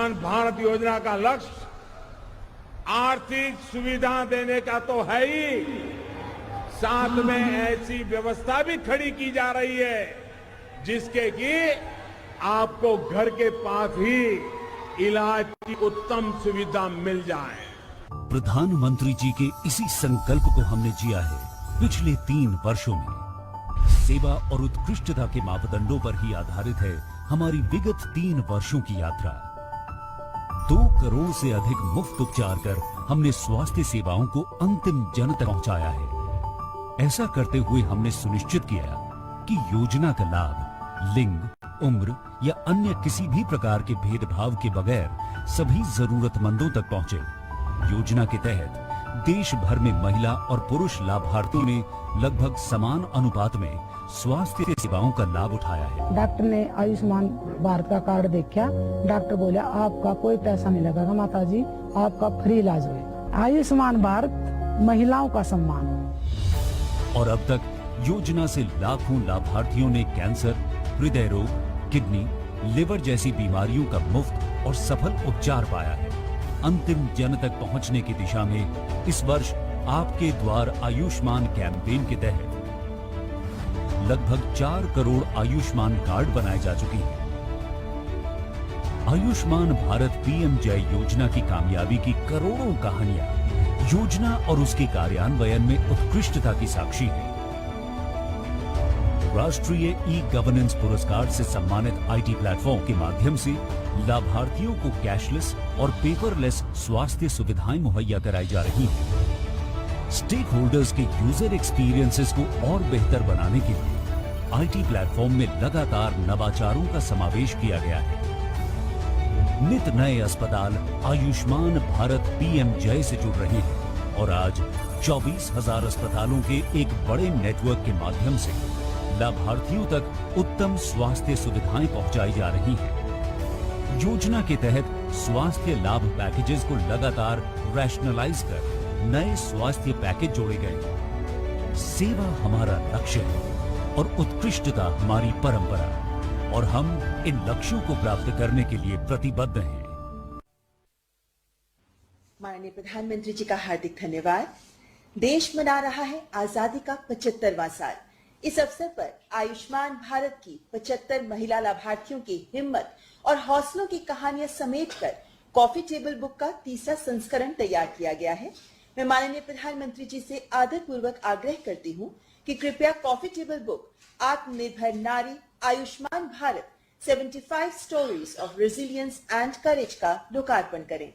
आयुष्मान भारत योजना का लक्ष्य आर्थिक सुविधा देने का तो है ही, साथ में ऐसी व्यवस्था भी खड़ी की जा रही है जिसके कि आपको घर के पास ही इलाज की उत्तम सुविधा मिल जाए। प्रधानमंत्री जी के इसी संकल्प को हमने जिया है पिछले 3 वर्षों में। सेवा और उत्कृष्टता के मापदंडों पर ही आधारित है हमारी विगत 3 वर्षों की यात्रा। 2 करोड़ से अधिक मुफ्त उपचार कर हमने स्वास्थ्य सेवाओं को अंतिम जन तक पहुंचाया है। ऐसा करते हुए हमने सुनिश्चित किया कि योजना का लाभ लिंग, उम्र या अन्य किसी भी प्रकार के भेदभाव के बगैर सभी जरूरतमंदों तक पहुंचे। योजना के तहत देश भर में महिला और पुरुष लाभार्थियों ने लगभग समान अनुपात में स्वास्थ्य सेवाओं का लाभ उठाया है। डॉक्टर ने आयुष्मान भारत का कार्ड देखा, डॉक्टर बोला आपका कोई पैसा नहीं लगेगा माता जी, आपका फ्री इलाज हुए। आयुष्मान भारत महिलाओं का सम्मान। और अब तक योजना से लाखों लाभार्थियों ने कैंसर, हृदय रोग, किडनी, लिवर जैसी बीमारियों का मुफ्त और सफल उपचार पाया है। अंतिम जन तक पहुंचने की दिशा में इस वर्ष आपके द्वार आयुष्मान कैंपेन के तहत लगभग 4 करोड़ आयुष्मान कार्ड बनाए जा चुके हैं। आयुष्मान भारत पीएमजय योजना की कामयाबी की करोड़ों कहानियां योजना और उसके कार्यान्वयन में उत्कृष्टता की साक्षी है। राष्ट्रीय ई गवर्नेंस पुरस्कार से सम्मानित आईटी प्लेटफॉर्म के माध्यम से लाभार्थियों को कैशलेस और पेपरलेस स्वास्थ्य सुविधाएं मुहैया कराई जा रही हैं। स्टेक होल्डर्स के यूजर एक्सपीरियंसेस को और बेहतर बनाने के लिए आईटी प्लेटफॉर्म में लगातार नवाचारों का समावेश किया गया है। नित नए अस्पताल आयुष्मान भारत पीएमजय से जुड़ रहे हैं और आज 24,000 अस्पतालों के एक बड़े नेटवर्क के माध्यम से लाभार्थियों तक उत्तम स्वास्थ्य सुविधाएं पहुंचाई जा रही हैं। योजना के तहत स्वास्थ्य लाभ पैकेजेस को लगातार रैशनलाइज कर नए स्वास्थ्य पैकेज जोड़े गए। सेवा हमारा लक्ष्य है और उत्कृष्टता हमारी परंपरा, और हम इन लक्ष्यों को प्राप्त करने के लिए प्रतिबद्ध हैं। माननीय प्रधानमंत्री जी का हार्दिक धन्यवाद। देश मना रहा है आजादी का 75वां साल। इस अवसर पर आयुष्मान भारत की 75 महिला लाभार्थियों की हिम्मत और हौसलों की कहानियां समेटकर कॉफी टेबल बुक का 3रा संस्करण तैयार किया गया है। मैं माननीय प्रधानमंत्री जी से आदरपूर्वक आग्रह करती हूं कि कृपया कॉफी टेबल बुक आत्मनिर्भर नारी Ayushman Bharat 75 stories of resilience and courage का लोकार्पण करें।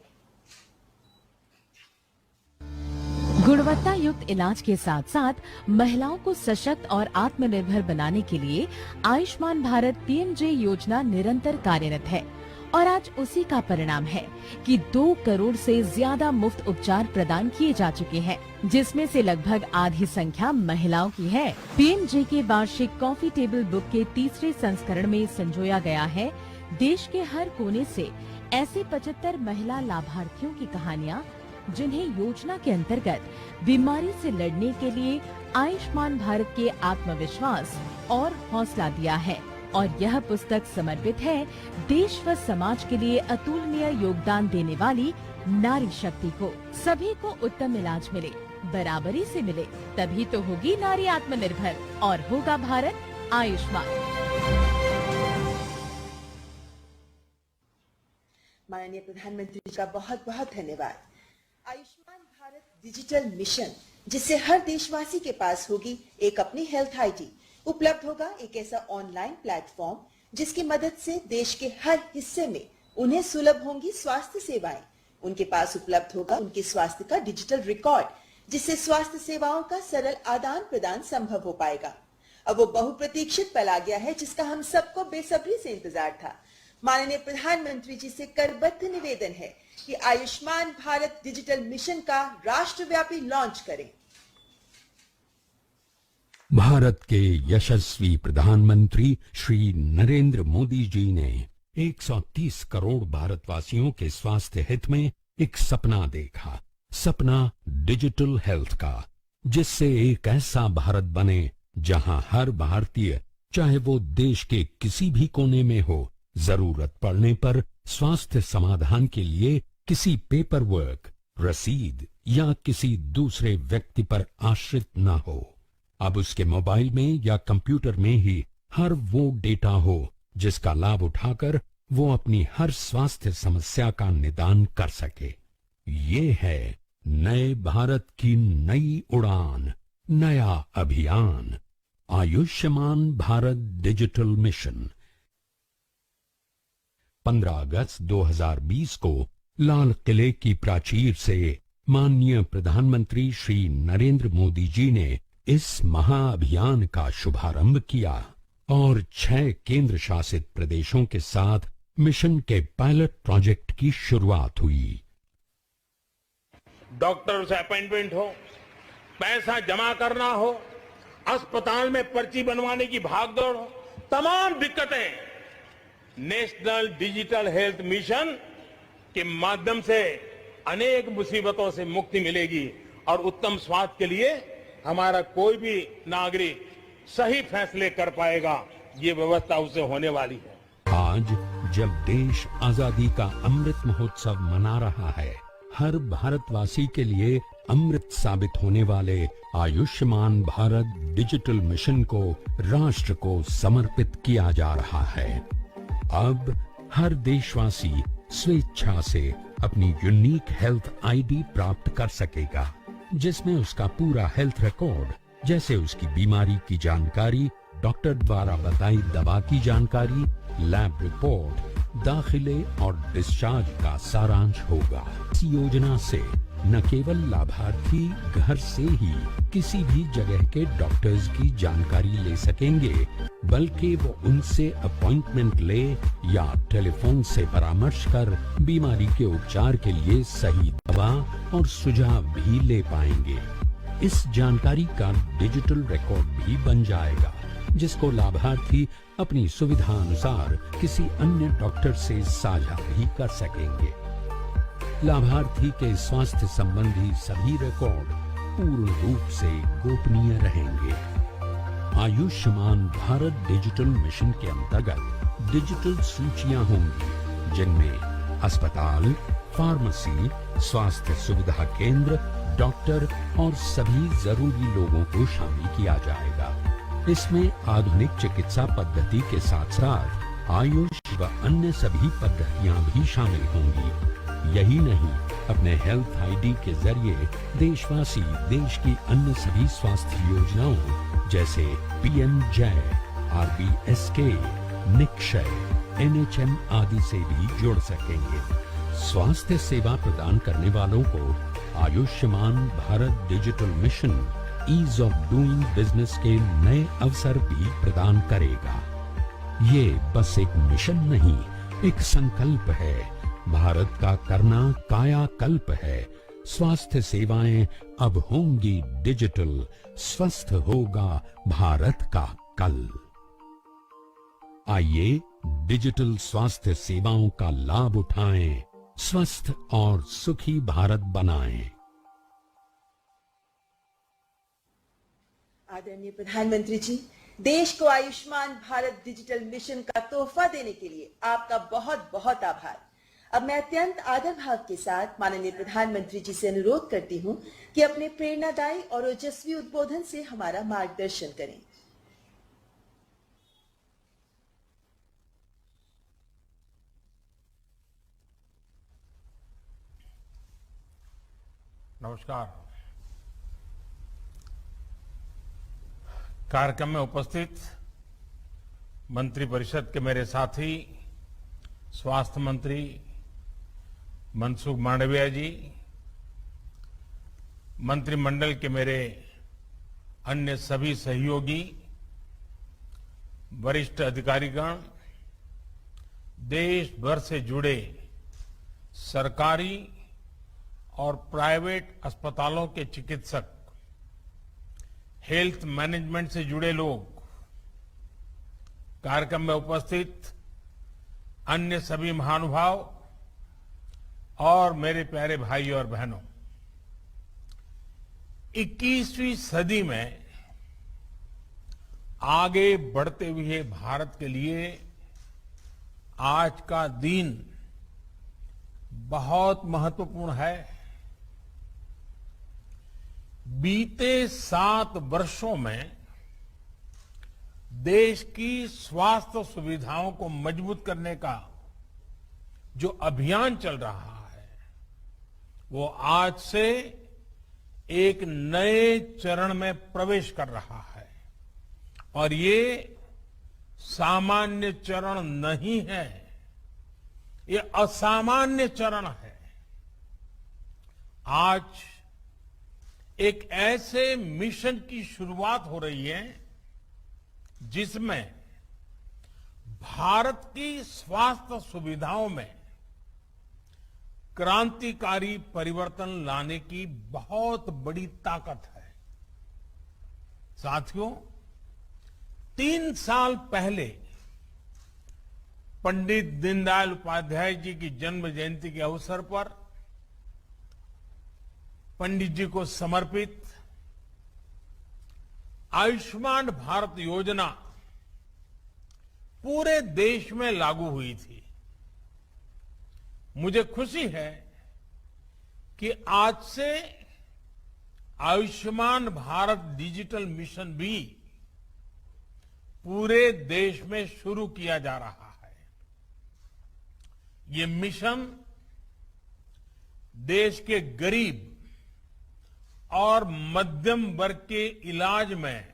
गुणवत्ता युक्त इलाज के साथ साथ महिलाओं को सशक्त और आत्मनिर्भर बनाने के लिए आयुष्मान भारत पीएमजे योजना निरंतर कार्यरत है और आज उसी का परिणाम है कि 2 करोड़ से ज्यादा मुफ्त उपचार प्रदान किए जा चुके हैं, जिसमें से लगभग आधी संख्या महिलाओं की है। पीएमजे के वार्षिक कॉफी टेबल बुक के 3रे संस्करण में संजोया गया है देश के हर कोने से ऐसे 75 महिला लाभार्थियों की कहानियां, जिन्हें योजना के अंतर्गत बीमारी से लड़ने के लिए आयुष्मान भारत के आत्मविश्वास और हौसला दिया है। और यह पुस्तक समर्पित है देश व समाज के लिए अतुलनीय योगदान देने वाली नारी शक्ति को। सभी को उत्तम इलाज मिले, बराबरी से मिले, तभी तो होगी नारी आत्मनिर्भर और होगा भारत आयुष्मान। माननीय प्रधानमंत्री जी का बहुत बहुत धन्यवाद। आयुष्मान भारत डिजिटल मिशन, जिससे हर देशवासी के पास होगी एक अपनी हेल्थ आईडी, उपलब्ध होगा एक ऐसा ऑनलाइन प्लेटफॉर्म जिसकी मदद से देश के हर हिस्से में उन्हें सुलभ होंगी स्वास्थ्य सेवाएं। उनके पास उपलब्ध होगा उनके स्वास्थ्य का डिजिटल रिकॉर्ड, जिससे स्वास्थ्य सेवाओं का सरल आदान प्रदान संभव हो पाएगा। अब वो बहुप्रतीक्षित पल आ गया है जिसका हम सबको बेसब्री से इंतजार था। माननीय प्रधानमंत्री जी से करबद्ध निवेदन है कि आयुष्मान भारत डिजिटल मिशन का राष्ट्रव्यापी लॉन्च करें। भारत के यशस्वी प्रधानमंत्री श्री नरेंद्र मोदी जी ने 130 करोड़ भारतवासियों के स्वास्थ्य हित में एक सपना देखा, सपना डिजिटल हेल्थ का, जिससे एक ऐसा भारत बने जहां हर भारतीय, चाहे वो देश के किसी भी कोने में हो, जरूरत पड़ने पर स्वास्थ्य समाधान के लिए किसी पेपर वर्क, रसीद या किसी दूसरे व्यक्ति पर आश्रित न हो। अब उसके मोबाइल में या कंप्यूटर में ही हर वो डेटा हो जिसका लाभ उठाकर वो अपनी हर स्वास्थ्य समस्या का निदान कर सके। ये है नए भारत की नई उड़ान, नया अभियान, आयुष्मान भारत डिजिटल मिशन। 15 अगस्त 2020 को लाल किले की प्राचीर से माननीय प्रधानमंत्री श्री नरेंद्र मोदी जी ने इस महाअभियान का शुभारंभ किया और 6 केंद्र शासित प्रदेशों के साथ मिशन के पायलट प्रोजेक्ट की शुरुआत हुई। डॉक्टर से अपॉइंटमेंट हो, पैसा जमा करना हो, अस्पताल में पर्ची बनवाने की भागदौड़ हो, तमाम दिक्कतें नेशनल डिजिटल हेल्थ मिशन के माध्यम से अनेक मुसीबतों से मुक्ति मिलेगी और उत्तम स्वास्थ्य के लिए हमारा कोई भी नागरिक सही फैसले कर पाएगा। ये व्यवस्था उसे होने वाली है। आज जब देश आजादी का अमृत महोत्सव मना रहा है, हर भारतवासी के लिए अमृत साबित होने वाले आयुष्मान भारत डिजिटल मिशन को राष्ट्र को समर्पित किया जा रहा है। अब हर देशवासी स्वेच्छा से अपनी यूनिक हेल्थ आईडी प्राप्त कर सकेगा, जिसमें उसका पूरा हेल्थ रिकॉर्ड, जैसे उसकी बीमारी की जानकारी, डॉक्टर द्वारा बताई दवा की जानकारी, लैब रिपोर्ट, दाखिले और डिस्चार्ज का सारांश होगा। इस योजना से न केवल लाभार्थी घर से ही किसी भी जगह के डॉक्टर्स की जानकारी ले सकेंगे, बल्कि वो उनसे अपॉइंटमेंट ले या टेलीफोन से परामर्श कर बीमारी के उपचार के लिए सही दवा और सुझाव भी ले पाएंगे। इस जानकारी का डिजिटल रिकॉर्ड भी बन जाएगा, जिसको लाभार्थी अपनी सुविधा अनुसार किसी अन्य डॉक्टर से साझा भी कर सकेंगे। लाभार्थी के स्वास्थ्य संबंधी सभी रिकॉर्ड पूर्ण रूप से गोपनीय रहेंगे। आयुष्मान भारत डिजिटल मिशन के अंतर्गत डिजिटल सूचियां होंगी, जिनमें अस्पताल, फार्मेसी, स्वास्थ्य सुविधा केंद्र, डॉक्टर और सभी जरूरी लोगों को शामिल किया जाएगा। इसमें आधुनिक चिकित्सा पद्धति के साथ साथ आयुष व अन्य सभी पद्धतियां भी शामिल होंगी। यही नहीं, अपने हेल्थ आईडी के जरिए देशवासी देश की अन्य सभी स्वास्थ्य योजनाओं जैसे पीएम जय, आरबीएसके, निक्षय, एनएचएम आदि से भी जुड़ सकेंगे। स्वास्थ्य सेवा प्रदान करने वालों को Ayushman Bharat digital mission ease of doing business के नए अवसर भी प्रदान करेगा। ये बस एक मिशन नहीं, एक संकल्प है। भारत का करना कायाकल्प है। स्वास्थ्य सेवाएं अब होंगी डिजिटल, स्वस्थ होगा भारत का कल। आइए डिजिटल स्वास्थ्य सेवाओं का लाभ उठाएं, स्वस्थ और सुखी भारत बनाएं। आदरणीय प्रधानमंत्री जी, देश को आयुष्मान भारत डिजिटल मिशन का तोहफा देने के लिए आपका बहुत बहुत आभार। अब मैं अत्यंत आदर भाव के साथ माननीय प्रधानमंत्री जी से अनुरोध करती हूं कि अपने प्रेरणादायी और ओजस्वी उद्बोधन से हमारा मार्गदर्शन करें। नमस्कार। कार्यक्रम में उपस्थित मंत्रिपरिषद के मेरे साथी स्वास्थ्य मंत्री मनसुख मांडविया जी, मंत्रिमंडल के मेरे अन्य सभी सहयोगी, वरिष्ठ अधिकारीगण, देश भर से जुड़े सरकारी और प्राइवेट अस्पतालों के चिकित्सक, हेल्थ मैनेजमेंट से जुड़े लोग, कार्यक्रम में उपस्थित अन्य सभी महानुभाव और मेरे प्यारे भाई और बहनों, 21वीं सदी में आगे बढ़ते हुए भारत के लिए आज का दिन बहुत महत्वपूर्ण है। बीते 7 वर्षों में देश की स्वास्थ्य सुविधाओं को मजबूत करने का जो अभियान चल रहा है, वो आज से एक नए चरण में प्रवेश कर रहा है। और ये सामान्य चरण नहीं है, ये असामान्य चरण है। आज एक ऐसे मिशन की शुरुआत हो रही है जिसमें भारत की स्वास्थ्य सुविधाओं में क्रांतिकारी परिवर्तन लाने की बहुत बड़ी ताकत है। साथियों, 3 साल पहले पंडित दीनदयाल उपाध्याय जी की जन्म जयंती के अवसर पर पंडित जी को समर्पित आयुष्मान भारत योजना पूरे देश में लागू हुई थी। मुझे खुशी है कि आज से आयुष्मान भारत डिजिटल मिशन भी पूरे देश में शुरू किया जा रहा है। ये मिशन देश के गरीब और मध्यम वर्ग के इलाज में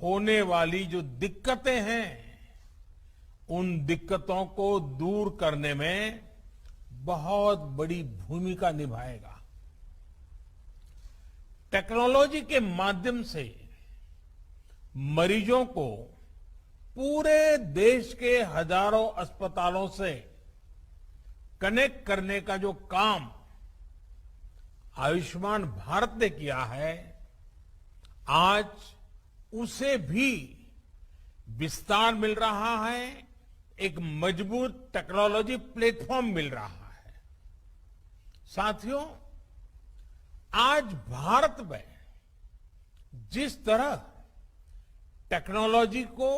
होने वाली जो दिक्कतें हैं, उन दिक्कतों को दूर करने में बहुत बड़ी भूमिका निभाएगा। टेक्नोलॉजी के माध्यम से मरीजों को पूरे देश के हजारों अस्पतालों से कनेक्ट करने का जो काम आयुष्मान भारत ने किया है, आज उसे भी विस्तार मिल रहा है, एक मजबूत टेक्नोलॉजी प्लेटफॉर्म मिल रहा है। साथियों, आज भारत में जिस तरह टेक्नोलॉजी को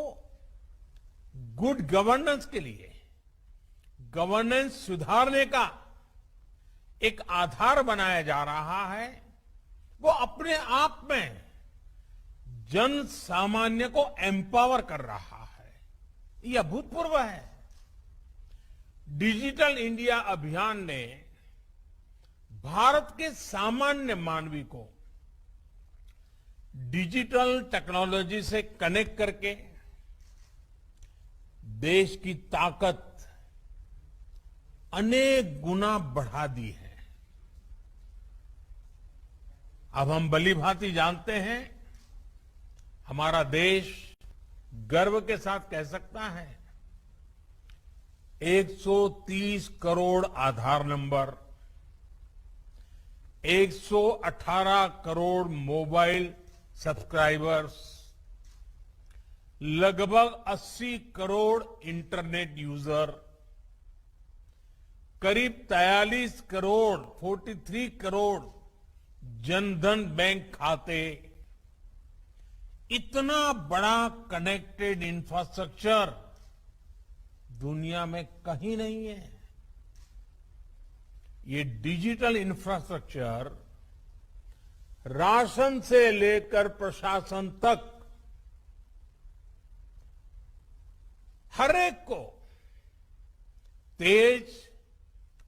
गुड गवर्नेंस के लिए, गवर्नेंस सुधारने का एक आधार बनाया जा रहा है, वो अपने आप में जन सामान्य को एम्पावर कर रहा है। यह अभूतपूर्व है। डिजिटल इंडिया अभियान ने भारत के सामान्य मानवी को डिजिटल टेक्नोलॉजी से कनेक्ट करके देश की ताकत अनेक गुना बढ़ा दी है। अब हम भलीभांति जानते हैं, हमारा देश गर्व के साथ कह सकता है 130 करोड़ आधार नंबर, 118 करोड़ मोबाइल सब्सक्राइबर्स, लगभग 80 करोड़ इंटरनेट यूजर, करीब 43 करोड़ 43 करोड़ जनधन बैंक खाते, इतना बड़ा कनेक्टेड इंफ्रास्ट्रक्चर दुनिया में कहीं नहीं है। ये डिजिटल इंफ्रास्ट्रक्चर राशन से लेकर प्रशासन तक हर एक को तेज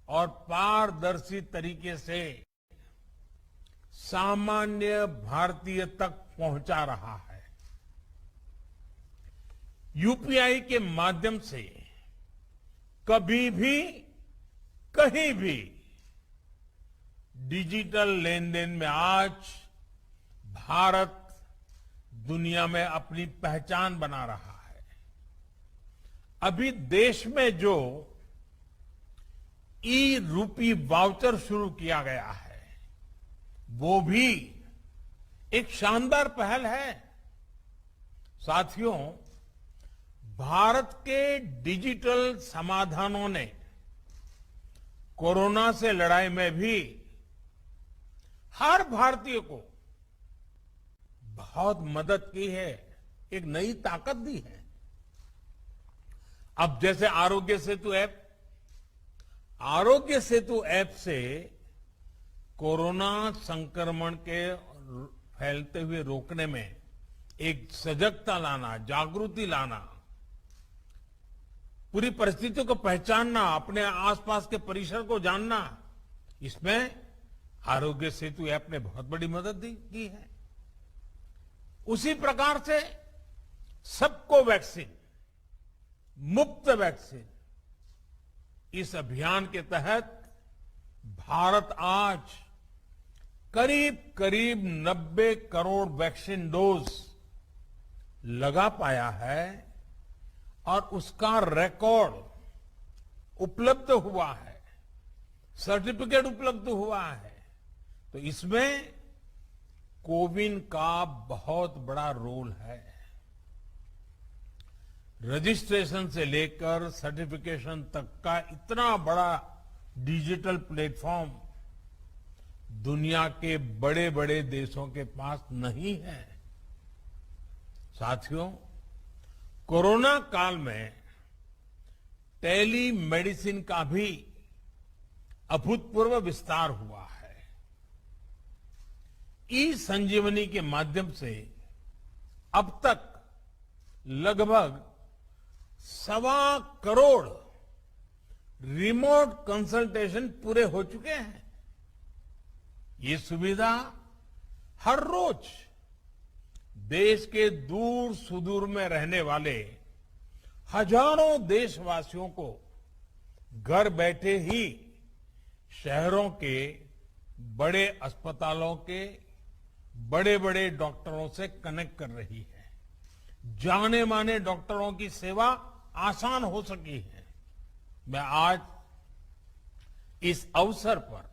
और पारदर्शी तरीके से सामान्य भारतीय तक पहुंचा रहा है। यूपीआई के माध्यम से कभी भी कहीं भी डिजिटल लेन देन में आज भारत दुनिया में अपनी पहचान बना रहा है। अभी देश में जो ई रूपी वाउचर शुरू किया गया है, वो भी एक शानदार पहल है। साथियों, भारत के डिजिटल समाधानों ने कोरोना से लड़ाई में भी हर भारतीय को बहुत मदद की है, एक नई ताकत दी है। अब जैसे आरोग्य सेतु ऐप आरोग्य सेतु ऐप से कोरोना संक्रमण के फैलते हुए रोकने में एक सजगता लाना, जागृति लाना, पूरी परिस्थितियों को पहचानना, अपने आसपास के परिसर को जानना, इसमें आरोग्य सेतु ऐप ने बहुत बड़ी मदद की है। उसी प्रकार से सबको वैक्सीन, मुफ्त वैक्सीन, इस अभियान के तहत भारत आज करीब करीब 90 करोड़ वैक्सीन डोज लगा पाया है और उसका रिकॉर्ड उपलब्ध हुआ है, सर्टिफिकेट उपलब्ध हुआ है। तो इसमें कोविन का बहुत बड़ा रोल है। रजिस्ट्रेशन से लेकर सर्टिफिकेशन तक का इतना बड़ा डिजिटल प्लेटफॉर्म दुनिया के बड़े बड़े देशों के पास नहीं है। साथियों, कोरोना काल में टेली मेडिसिन का भी अभूतपूर्व विस्तार हुआ है। ई संजीवनी के माध्यम से अब तक लगभग 1.25 करोड़ रिमोट कंसल्टेशन पूरे हो चुके हैं। ये सुविधा हर रोज देश के दूर सुदूर में रहने वाले हजारों देशवासियों को घर बैठे ही शहरों के बड़े अस्पतालों के बड़े बड़े डॉक्टरों से कनेक्ट कर रही है। जाने माने डॉक्टरों की सेवा आसान हो सकी है। मैं आज इस अवसर पर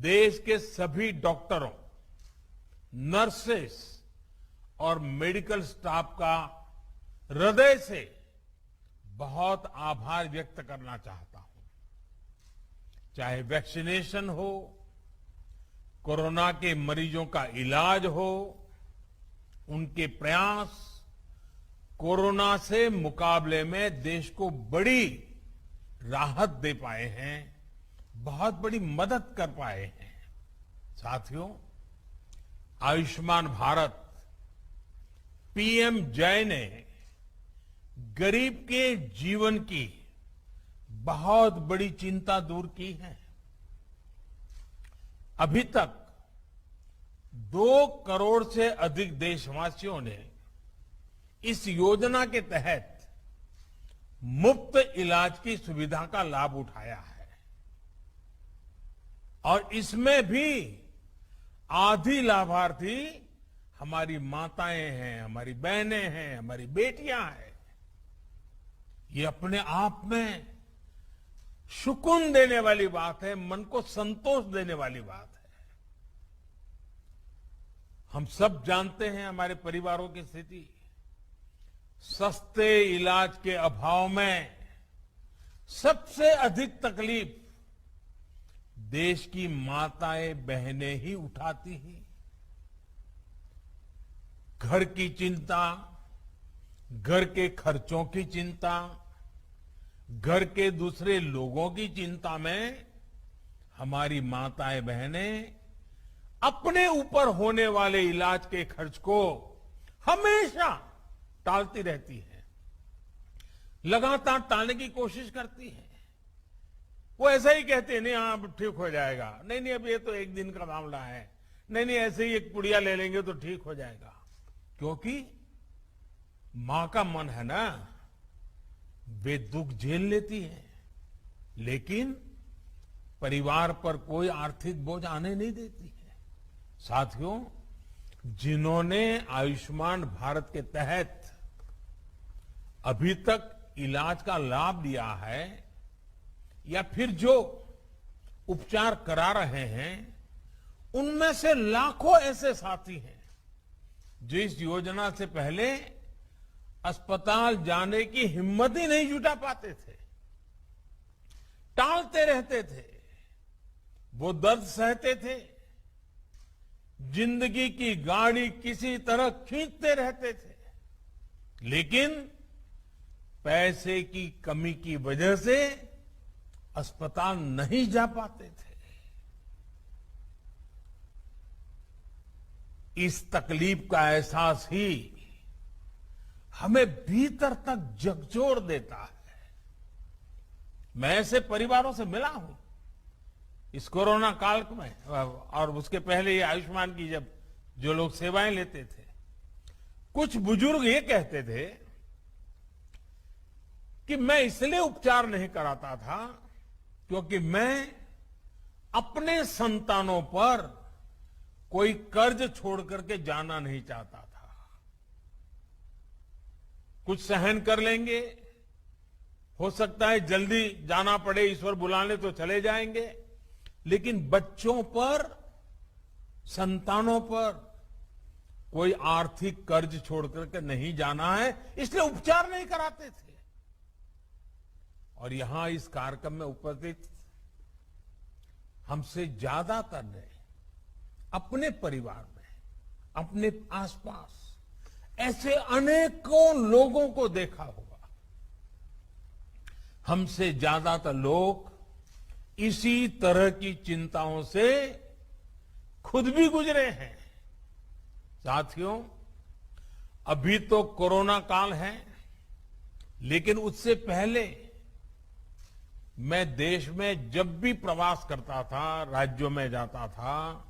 देश के सभी डॉक्टरों, नर्सेस और मेडिकल स्टाफ का हृदय से बहुत आभार व्यक्त करना चाहता हूं। चाहे वैक्सीनेशन हो, कोरोना के मरीजों का इलाज हो, उनके प्रयास कोरोना से मुकाबले में देश को बड़ी राहत दे पाए हैं, बहुत बड़ी मदद कर पाए हैं। साथियों, आयुष्मान भारत पीएम जय ने गरीब के जीवन की बहुत बड़ी चिंता दूर की है। अभी तक 2 करोड़ से अधिक देशवासियों ने इस योजना के तहत मुफ्त इलाज की सुविधा का लाभ उठाया है और इसमें भी आधी लाभार्थी हमारी माताएं हैं, हमारी बहनें हैं, हमारी बेटियां हैं। ये अपने आप में सुकून देने वाली बात है, मन को संतोष देने वाली बात है। हम सब जानते हैं हमारे परिवारों की स्थिति। सस्ते इलाज के अभाव में सबसे अधिक तकलीफ देश की माताएं बहनें ही उठाती हैं। घर की चिंता, घर के खर्चों की चिंता, घर के दूसरे लोगों की चिंता में हमारी माताएं बहनें अपने ऊपर होने वाले इलाज के खर्च को हमेशा टालती रहती है, लगातार टालने की कोशिश करती है। वो ऐसा ही कहते हैं, नहीं हाँ ठीक हो जाएगा, नहीं अब ये तो एक दिन का मामला है, नहीं ऐसे ही एक पुड़िया ले लेंगे तो ठीक हो जाएगा। क्योंकि मां का मन है ना, वे दुख झेल लेती है, लेकिन परिवार पर कोई आर्थिक बोझ आने नहीं देती है। साथियों, जिन्होंने आयुष्मान भारत के तहत अभी तक इलाज का लाभ लिया है या फिर जो उपचार करा रहे हैं, उनमें से लाखों ऐसे साथी हैं जो इस योजना से पहले अस्पताल जाने की हिम्मत ही नहीं जुटा पाते थे, टालते रहते थे, वो दर्द सहते थे, जिंदगी की गाड़ी किसी तरह खींचते रहते थे, लेकिन पैसे की कमी की वजह से अस्पताल नहीं जा पाते थे। इस तकलीफ का एहसास ही हमें भीतर तक झकझोर देता है। मैं ऐसे परिवारों से मिला हूं इस कोरोना काल में, और उसके पहले ये आयुष्मान की जब जो लोग सेवाएं लेते थे, कुछ बुजुर्ग ये कहते थे कि मैं इसलिए उपचार नहीं कराता था क्योंकि मैं अपने संतानों पर कोई कर्ज छोड़ करके जाना नहीं चाहता था। कुछ सहन कर लेंगे, हो सकता है जल्दी जाना पड़े, ईश्वर बुलाने तो चले जाएंगे, लेकिन बच्चों पर, संतानों पर कोई आर्थिक कर्ज छोड़ करके नहीं जाना है, इसलिए उपचार नहीं कराते थे। और यहां इस कार्यक्रम में उपस्थित हमसे ज्यादातर ने अपने परिवार में, अपने आसपास ऐसे अनेकों लोगों को देखा होगा। हमसे ज्यादातर लोग इसी तरह की चिंताओं से खुद भी गुजरे हैं। साथियों, अभी तो कोरोना काल है, लेकिन उससे पहले मैं देश में जब भी प्रवास करता था, राज्यों में जाता था,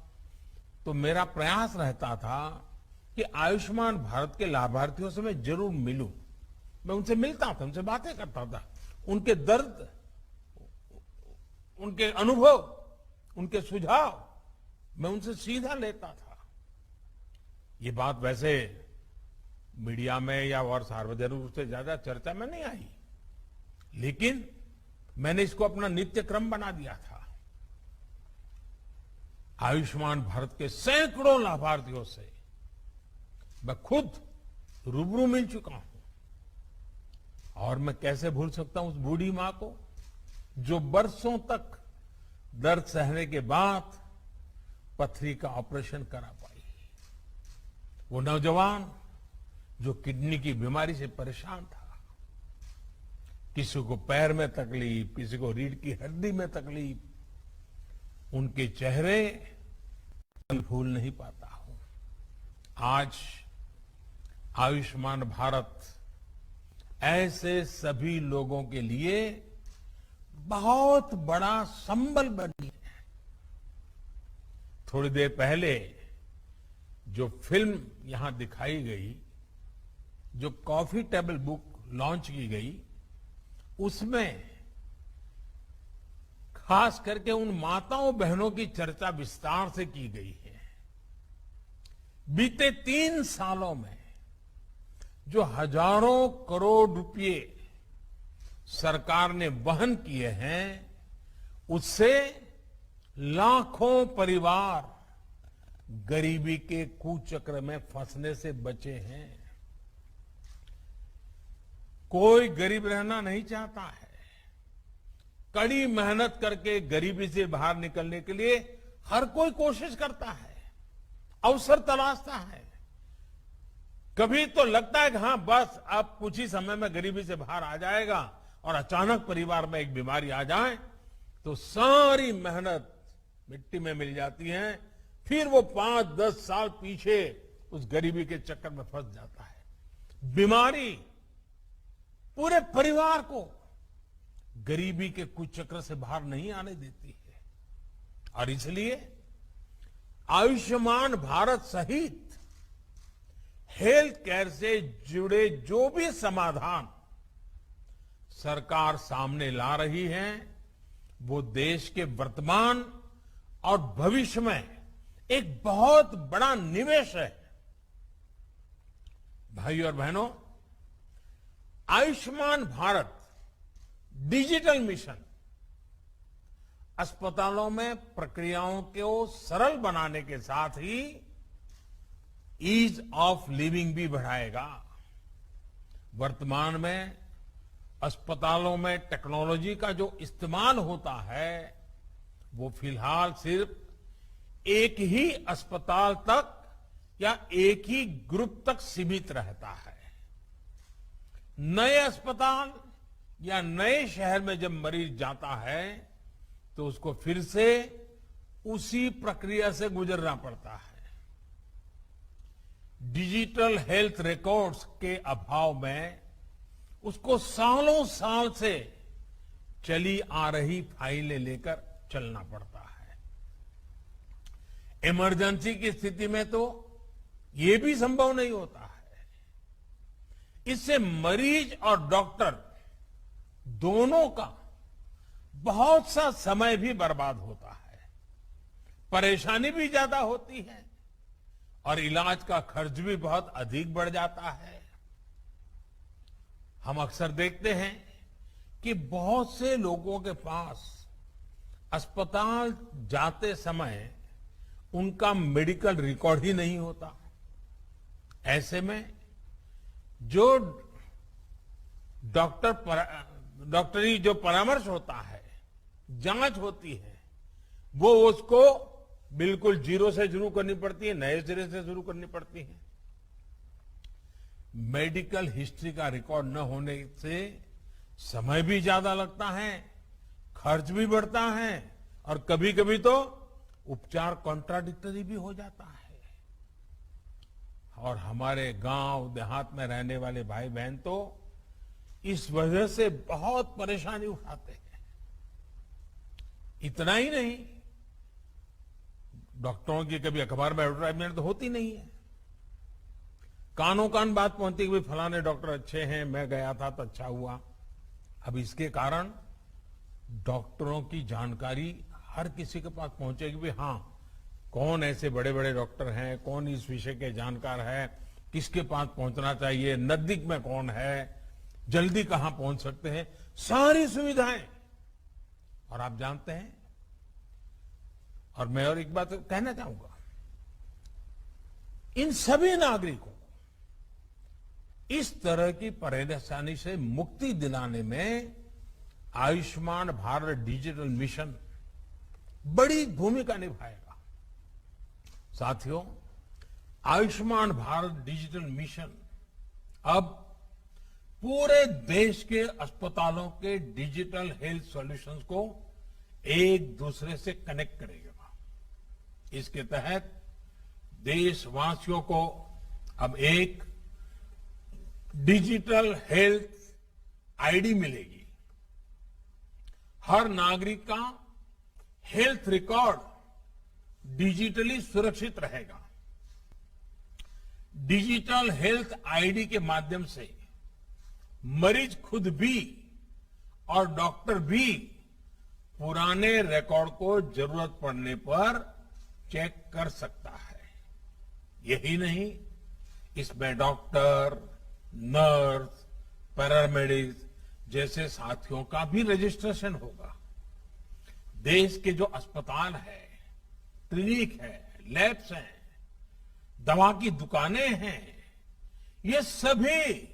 तो मेरा प्रयास रहता था कि आयुष्मान भारत के लाभार्थियों से मैं जरूर मिलूं। मैं उनसे मिलता था, उनसे बातें करता था, उनके दर्द, उनके अनुभव, उनके सुझाव मैं उनसे सीधा लेता था। ये बात वैसे मीडिया में या और सार्वजनिक रूप से ज्यादा चर्चा में नहीं आई, लेकिन मैंने इसको अपना नित्य क्रम बना दिया था। आयुष्मान भारत के सैकड़ों लाभार्थियों से मैं खुद रूबरू मिल चुका हूं, और मैं कैसे भूल सकता हूं उस बूढ़ी मां को जो बरसों तक दर्द सहने के बाद पथरी का ऑपरेशन करा पाई, वो नौजवान जो किडनी की बीमारी से परेशान था, किसी को पैर में तकलीफ, किसी को रीढ़ की हड्डी में तकलीफ, उनके चेहरे भूल नहीं पाता हूं। आज आयुष्मान भारत ऐसे सभी लोगों के लिए बहुत बड़ा संबल बनी है। थोड़ी देर पहले जो फिल्म यहां दिखाई गई, जो कॉफी टेबल बुक लॉन्च की गई, उसमें खास करके उन माताओं बहनों की चर्चा विस्तार से की गई है। बीते 3 सालों में जो हजारों करोड़ रुपए सरकार ने वहन किए हैं, उससे लाखों परिवार गरीबी के कुचक्र में फंसने से बचे हैं। कोई गरीब रहना नहीं चाहता है। कड़ी मेहनत करके गरीबी से बाहर निकलने के लिए हर कोई कोशिश करता है, अवसर तलाशता है। कभी तो लगता है कि हाँ बस अब कुछ ही समय में गरीबी से बाहर आ जाएगा, और अचानक परिवार में एक बीमारी आ जाए तो सारी मेहनत मिट्टी में मिल जाती है। फिर वो 5-10 साल पीछे उस गरीबी के चक्कर में फंस जाता है। बीमारी पूरे परिवार को गरीबी के कुचक्र से बाहर नहीं आने देती है, और इसलिए आयुष्मान भारत सहित हेल्थ केयर से जुड़े जो भी समाधान सरकार सामने ला रही है, वो देश के वर्तमान और भविष्य में एक बहुत बड़ा निवेश है। भाइयों और बहनों, आयुष्मान भारत डिजिटल मिशन अस्पतालों में प्रक्रियाओं को सरल बनाने के साथ ही ईज ऑफ लिविंग भी बढ़ाएगा। वर्तमान में अस्पतालों में टेक्नोलॉजी का जो इस्तेमाल होता है, वो फिलहाल सिर्फ एक ही अस्पताल तक या एक ही ग्रुप तक सीमित रहता है। नए अस्पताल या नए शहर में जब मरीज जाता है तो उसको फिर से उसी प्रक्रिया से गुजरना पड़ता है। डिजिटल हेल्थ रिकॉर्ड्स के अभाव में उसको सालों साल से चली आ रही फाइलें लेकर चलना पड़ता है। इमरजेंसी की स्थिति में तो ये भी संभव नहीं होता है। इससे मरीज और डॉक्टर दोनों का बहुत सा समय भी बर्बाद होता है, परेशानी भी ज्यादा होती है और इलाज का खर्च भी बहुत अधिक बढ़ जाता है। हम अक्सर देखते हैं कि बहुत से लोगों के पास अस्पताल जाते समय उनका मेडिकल रिकॉर्ड ही नहीं होता। ऐसे में जो डॉक्टरी जो परामर्श होता है, जांच होती है, वो उसको बिल्कुल जीरो से शुरू करनी पड़ती है, नए सिरे से शुरू करनी पड़ती है। मेडिकल हिस्ट्री का रिकॉर्ड न होने से समय भी ज्यादा लगता है, खर्च भी बढ़ता है और कभी कभी तो उपचार कॉन्ट्राडिक्टरी भी हो जाता है। और हमारे गांव देहात में रहने वाले भाई बहन तो इस वजह से बहुत परेशानी उठाते हैं। इतना ही नहीं, डॉक्टरों की कभी अखबार में एडवर्टाइजमेंट तो होती नहीं है, कानों कान बात पहुंचती कि भाई फलाने डॉक्टर अच्छे हैं, मैं गया था तो अच्छा हुआ। अब इसके कारण डॉक्टरों की जानकारी हर किसी के पास पहुंचेगी भी, हाँ कौन ऐसे बड़े बड़े डॉक्टर हैं, कौन इस विषय के जानकार है, किसके पास पहुंचना चाहिए, नजदीक में कौन है, जल्दी कहां पहुंच सकते हैं, सारी सुविधाएं। और आप जानते हैं, और मैं और एक बात कहना चाहूंगा, इन सभी नागरिकों को इस तरह की परेशानी से मुक्ति दिलाने में आयुष्मान भारत डिजिटल मिशन बड़ी भूमिका निभाएगा। साथियों, आयुष्मान भारत डिजिटल मिशन अब पूरे देश के अस्पतालों के डिजिटल हेल्थ सॉल्यूशंस को एक दूसरे से कनेक्ट करेगा। इसके तहत देशवासियों को अब एक डिजिटल हेल्थ आईडी मिलेगी। हर नागरिक का हेल्थ रिकॉर्ड डिजिटली सुरक्षित रहेगा। डिजिटल हेल्थ आईडी के माध्यम से मरीज खुद भी और डॉक्टर भी पुराने रिकॉर्ड को जरूरत पड़ने पर चेक कर सकता है। यही नहीं, इसमें डॉक्टर, नर्स, पैरामेडिक्स जैसे साथियों का भी रजिस्ट्रेशन होगा। देश के जो अस्पताल है, क्लिनिक है, लैब्स हैं, दवा की दुकानें हैं, ये सभी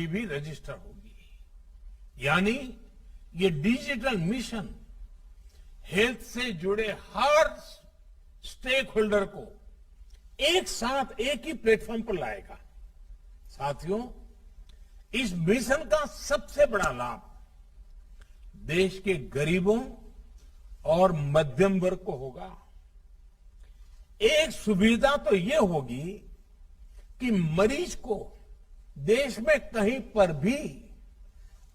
भी रजिस्टर होगी। यानी ये डिजिटल मिशन हेल्थ से जुड़े हर स्टेक होल्डर को एक साथ एक ही प्लेटफॉर्म पर लाएगा। साथियों, इस मिशन का सबसे बड़ा लाभ देश के गरीबों और मध्यम वर्ग को होगा। एक सुविधा तो यह होगी कि मरीज को देश में कहीं पर भी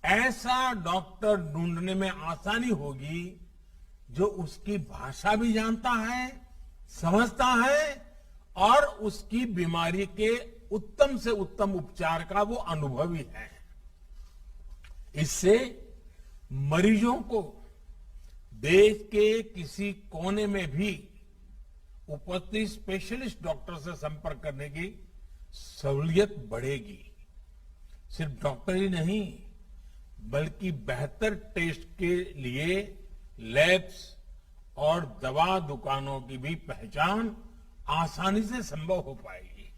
ऐसा डॉक्टर ढूंढने में आसानी होगी जो उसकी भाषा भी जानता है, समझता है और उसकी बीमारी के उत्तम से उत्तम उपचार का वो अनुभवी है। इससे मरीजों को देश के किसी कोने में भी उपस्थित स्पेशलिस्ट डॉक्टर से संपर्क करने की सहूलियत बढ़ेगी। सिर्फ डॉक्टर ही नहीं, बल्कि बेहतर टेस्ट के लिए लैब्स और दवा दुकानों की भी पहचान आसानी से संभव हो पाएगी।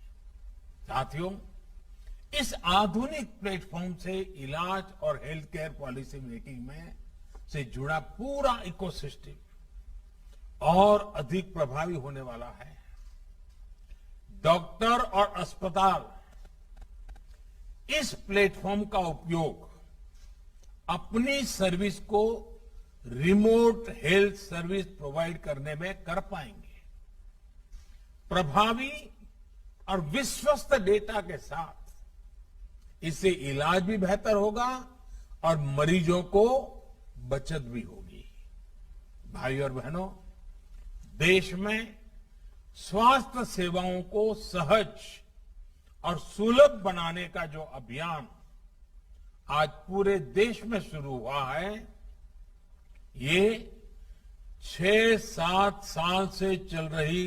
साथियों, इस आधुनिक प्लेटफॉर्म से इलाज और हेल्थ केयर पॉलिसी मेकिंग में से जुड़ा पूरा इकोसिस्टम और अधिक प्रभावी होने वाला है। डॉक्टर और अस्पताल इस प्लेटफॉर्म का उपयोग अपनी सर्विस को रिमोट हेल्थ सर्विस प्रोवाइड करने में कर पाएंगे। प्रभावी और विश्वस्त डेटा के साथ इससे इलाज भी बेहतर होगा और मरीजों को बचत भी होगी। भाई और बहनों, देश में स्वास्थ्य सेवाओं को सहज और सुलभ बनाने का जो अभियान आज पूरे देश में शुरू हुआ है, ये 6-7 साल से चल रही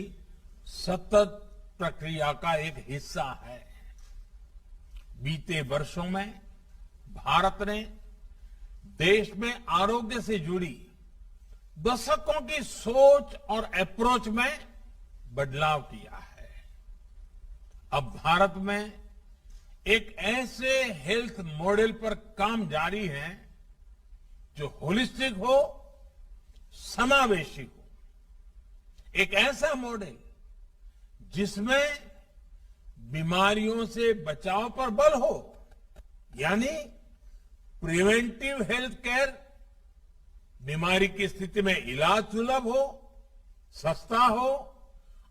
सतत प्रक्रिया का एक हिस्सा है। बीते वर्षों में भारत ने देश में आरोग्य से जुड़ी दशकों की सोच और अप्रोच में बदलाव किया है। अब भारत में एक ऐसे हेल्थ मॉडल पर काम जारी है जो होलिस्टिक हो, समावेशी हो। एक ऐसा मॉडल जिसमें बीमारियों से बचाव पर बल हो, यानी प्रिवेंटिव हेल्थ केयर, बीमारी की स्थिति में इलाज सुलभ हो, सस्ता हो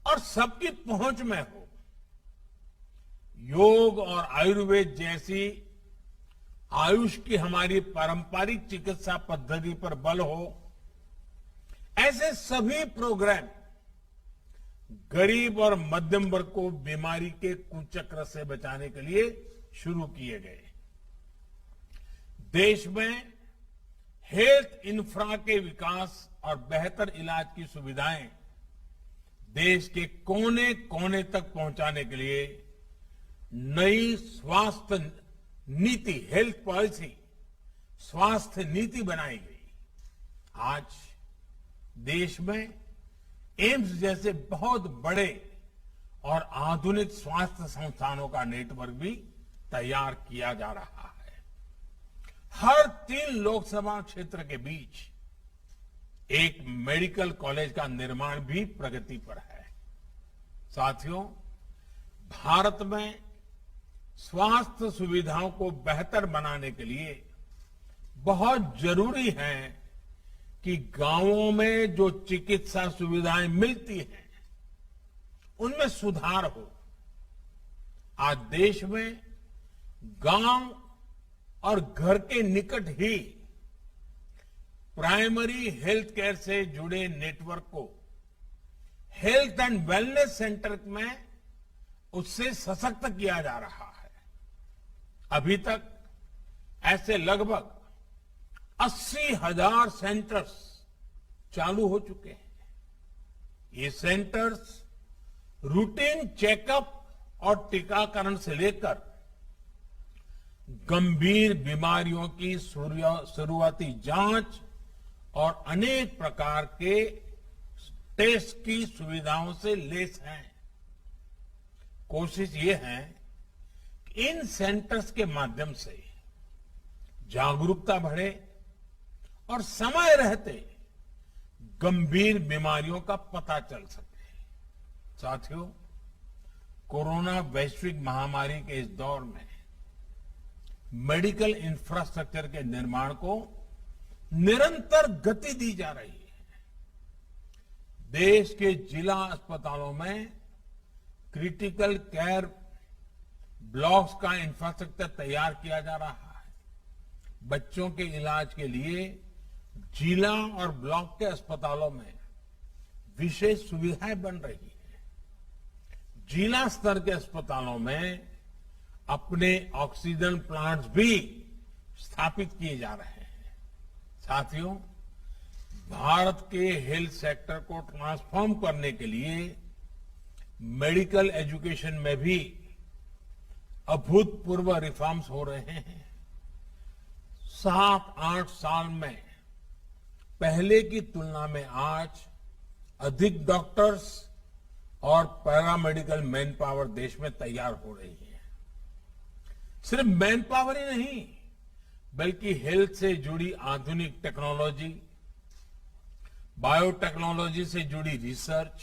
और सबकी पहुंच में हो। योग और आयुर्वेद जैसी आयुष की हमारी पारंपरिक चिकित्सा पद्धति पर बल हो। ऐसे सभी प्रोग्राम गरीब और मध्यम वर्ग को बीमारी के कुचक्र से बचाने के लिए शुरू किए गए। देश में हेल्थ इंफ्रा के विकास और बेहतर इलाज की सुविधाएं देश के कोने कोने तक पहुंचाने के लिए नई स्वास्थ्य नीति, हेल्थ पॉलिसी, स्वास्थ्य नीति बनाई गई। आज देश में एम्स जैसे बहुत बड़े और आधुनिक स्वास्थ्य संस्थानों का नेटवर्क भी तैयार किया जा रहा है। हर 3 लोकसभा क्षेत्र के बीच एक मेडिकल कॉलेज का निर्माण भी प्रगति पर है। साथियों, भारत में स्वास्थ्य सुविधाओं को बेहतर बनाने के लिए बहुत जरूरी है कि गांवों में जो चिकित्सा सुविधाएं मिलती हैं, उनमें सुधार हो। आज देश में गांव और घर के निकट ही प्राइमरी हेल्थ केयर से जुड़े नेटवर्क को हेल्थ एंड वेलनेस सेंटर में उससे सशक्त किया जा रहा है। अभी तक ऐसे लगभग 80,000 सेंटर्स चालू हो चुके हैं। ये सेंटर्स रूटीन चेकअप और टीकाकरण से लेकर गंभीर बीमारियों की शुरुआती जांच और अनेक प्रकार के टेस्ट की सुविधाओं से लैस हैं। कोशिश ये है कि इन सेंटर्स के माध्यम से जागरूकता बढ़े और समय रहते गंभीर बीमारियों का पता चल सके। साथियों, कोरोना वैश्विक महामारी के इस दौर में मेडिकल इंफ्रास्ट्रक्चर के निर्माण को निरंतर गति दी जा रही है। देश के जिला अस्पतालों में क्रिटिकल केयर ब्लॉक्स का इंफ्रास्ट्रक्चर तैयार किया जा रहा है। बच्चों के इलाज के लिए जिला और ब्लॉक के अस्पतालों में विशेष सुविधाएं बन रही है। जिला स्तर के अस्पतालों में अपने ऑक्सीजन प्लांट्स भी स्थापित किए जा रहे हैं। साथियों, भारत के हेल्थ सेक्टर को ट्रांसफॉर्म करने के लिए मेडिकल एजुकेशन में भी अभूतपूर्व रिफॉर्म्स हो रहे हैं। 7-8 साल में पहले की तुलना में आज अधिक डॉक्टर्स और पैरामेडिकल मैन पावर देश में तैयार हो रही है। सिर्फ मैन पावर ही नहीं, बल्कि हेल्थ से जुड़ी आधुनिक टेक्नोलॉजी, बायोटेक्नोलॉजी से जुड़ी रिसर्च,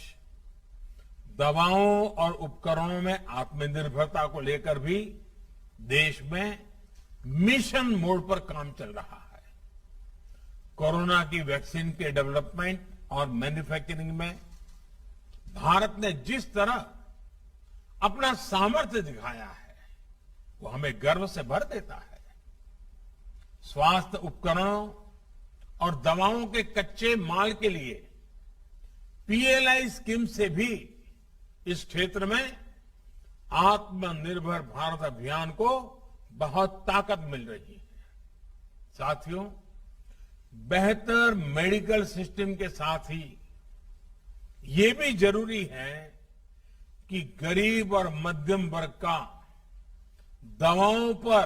दवाओं और उपकरणों में आत्मनिर्भरता को लेकर भी देश में मिशन मोड पर काम चल रहा है। कोरोना की वैक्सीन के डेवलपमेंट और मैन्युफैक्चरिंग में भारत ने जिस तरह अपना सामर्थ्य दिखाया है वो हमें गर्व से भर देता है। स्वास्थ्य उपकरणों और दवाओं के कच्चे माल के लिए पीएलआई स्कीम से भी इस क्षेत्र में आत्मनिर्भर भारत अभियान को बहुत ताकत मिल रही है। साथियों, बेहतर मेडिकल सिस्टम के साथ ही ये भी जरूरी है कि गरीब और मध्यम वर्ग का दवाओं पर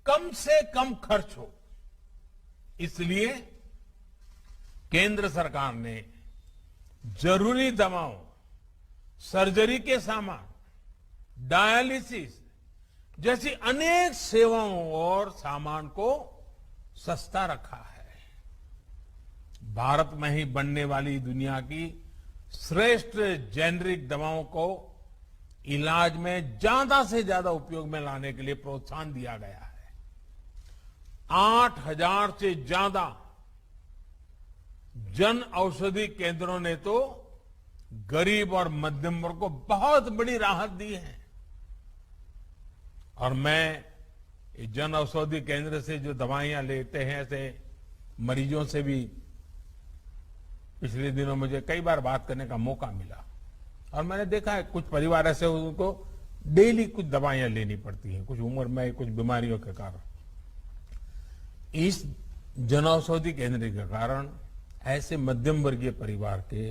कम से कम खर्च हो। इसलिए केंद्र सरकार ने जरूरी दवाओं, सर्जरी के सामान, डायलिसिस जैसी अनेक सेवाओं और सामान को सस्ता रखा है। भारत में ही बनने वाली दुनिया की श्रेष्ठ जेनरिक दवाओं को इलाज में ज्यादा से ज्यादा उपयोग में लाने के लिए प्रोत्साहन दिया गया है। 8,000 से ज्यादा जन औषधि केंद्रों ने तो गरीब और मध्यम वर्ग को बहुत बड़ी राहत दी है। और मैं जन औषधि केंद्र से जो दवाइयां लेते हैं ऐसे मरीजों से भी पिछले दिनों मुझे कई बार बात करने का मौका मिला और मैंने देखा है कुछ परिवार ऐसे उनको डेली कुछ दवाइयां लेनी पड़ती हैं, कुछ उम्र में कुछ बीमारियों के कारण। इस जन औषधि केंद्र के कारण ऐसे मध्यम वर्गीय परिवार के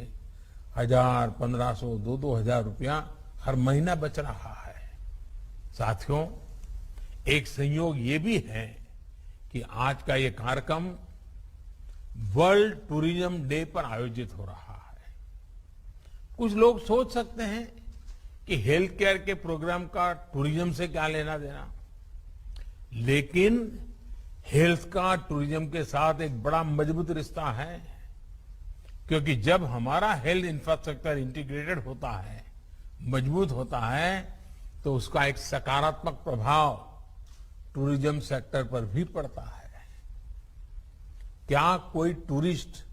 1,000, 1,500, 2,000 रुपया हर महीना बच रहा है। साथियों, एक संयोग ये भी है कि आज का ये कार्यक्रम वर्ल्ड टूरिज्म डे पर आयोजित हो रहा है। कुछ लोग सोच सकते हैं कि हेल्थ केयर के प्रोग्राम का टूरिज्म से क्या लेना देना, लेकिन हेल्थ का टूरिज्म के साथ एक बड़ा मजबूत रिश्ता है, क्योंकि जब हमारा हेल्थ इंफ्रास्ट्रक्चर इंटीग्रेटेड होता है, मजबूत होता है, तो उसका एक सकारात्मक प्रभाव टूरिज्म सेक्टर पर भी पड़ता है। क्या कोई टूरिस्ट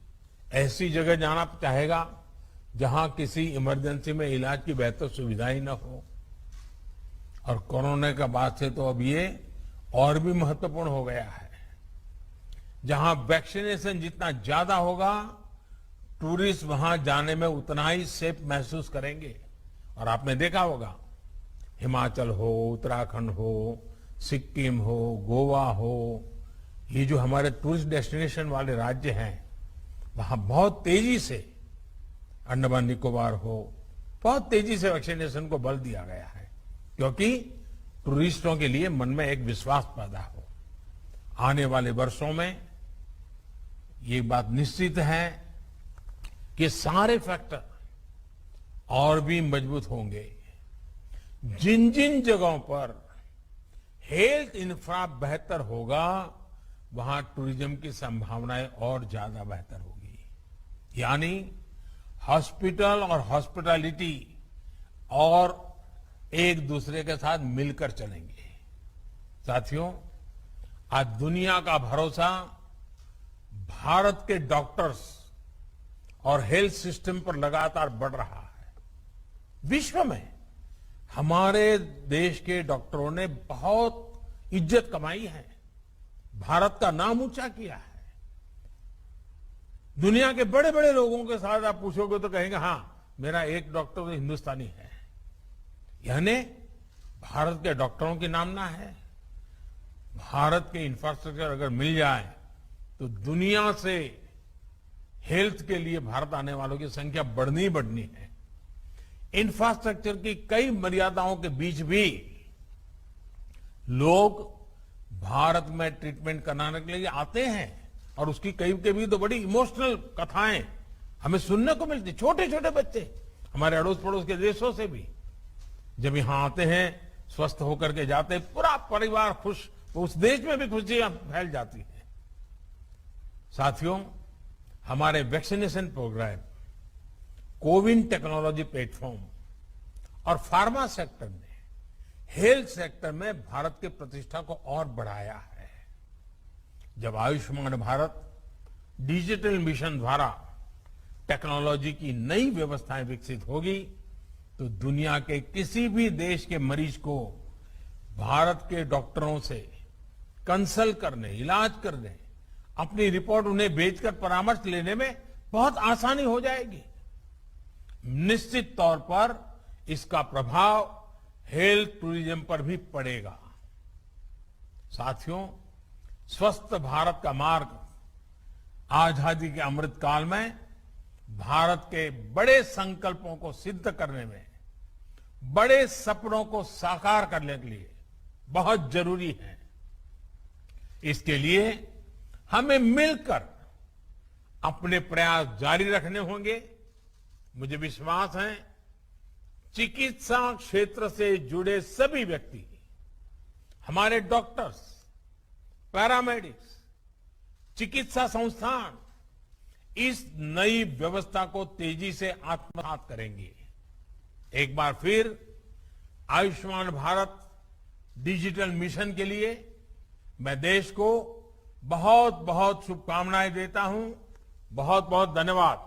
ऐसी जगह जाना चाहेगा जहां किसी इमरजेंसी में इलाज की बेहतर सुविधा ही न हो? और कोरोना के बाद से तो अब ये और भी महत्वपूर्ण हो गया है। जहां वैक्सीनेशन जितना ज्यादा होगा, टूरिस्ट वहां जाने में उतना ही सेफ महसूस करेंगे। और आपने देखा होगा, हिमाचल हो, उत्तराखंड हो, सिक्किम हो, गोवा हो, ये जो हमारे टूरिस्ट डेस्टिनेशन वाले राज्य हैं, वहां बहुत तेजी से, अंडमान निकोबार हो, बहुत तेजी से वैक्सीनेशन को बल दिया गया है, क्योंकि टूरिस्टों के लिए मन में एक विश्वास पैदा हो। आने वाले वर्षों में ये बात निश्चित है कि सारे फैक्टर और भी मजबूत होंगे। जिन जिन जगहों पर हेल्थ इंफ्रा बेहतर होगा, वहां टूरिज्म की संभावनाएं और ज्यादा बेहतर होगी। यानी हॉस्पिटल और हॉस्पिटैलिटी और एक दूसरे के साथ मिलकर चलेंगे। साथियों, आज दुनिया का भरोसा भारत के डॉक्टर्स और हेल्थ सिस्टम पर लगातार बढ़ रहा है। विश्व में हमारे देश के डॉक्टरों ने बहुत इज्जत कमाई है, भारत का नाम ऊंचा किया है। दुनिया के बड़े बड़े लोगों के साथ आप पूछोगे तो कहेंगे, हां, मेरा एक डॉक्टर तो हिंदुस्तानी है। यानी भारत के डॉक्टरों की नामना है। भारत के इंफ्रास्ट्रक्चर अगर मिल जाए तो दुनिया से हेल्थ के लिए भारत आने वालों की संख्या बढ़नी ही बढ़नी है। इंफ्रास्ट्रक्चर की कई मर्यादाओं के बीच भी लोग भारत में ट्रीटमेंट कराने के लिए आते हैं, और उसकी कई के भी तो बड़ी इमोशनल कथाएं हमें सुनने को मिलती। छोटे छोटे बच्चे हमारे अड़ोस पड़ोस के देशों से भी जब यहां आते हैं, स्वस्थ होकर के जाते हैं, पूरा परिवार खुश, तो उस देश में भी खुशियां फैल जाती है। साथियों, हमारे vaccination programme, CoWIN technology platform और फार्मा सेक्टर ने हेल्थ सेक्टर में भारत की प्रतिष्ठा को और बढ़ाया है। जब आयुष्मान भारत डिजिटल मिशन द्वारा टेक्नोलॉजी की नई व्यवस्थाएं विकसित होगी तो दुनिया के किसी भी देश के मरीज को भारत के डॉक्टरों से कंसल्ट करने, इलाज करने, अपनी रिपोर्ट उन्हें भेजकर परामर्श लेने में बहुत आसानी हो जाएगी। निश्चित तौर पर इसका प्रभाव हेल्थ टूरिज्म पर भी पड़ेगा। साथियों, स्वस्थ भारत का मार्ग आजादी के अमृत काल में भारत के बड़े संकल्पों को सिद्ध करने में, बड़े सपनों को साकार करने के लिए बहुत जरूरी है। इसके लिए हमें मिलकर अपने प्रयास जारी रखने होंगे। मुझे विश्वास है चिकित्सा क्षेत्र से जुड़े सभी व्यक्ति, हमारे डॉक्टर्स, पैरामेडिक्स, चिकित्सा संस्थान इस नई व्यवस्था को तेजी से आत्मसात करेंगे। एक बार फिर आयुष्मान भारत डिजिटल मिशन के लिए मैं देश को बहुत बहुत शुभकामनाएं देता हूं। बहुत बहुत धन्यवाद।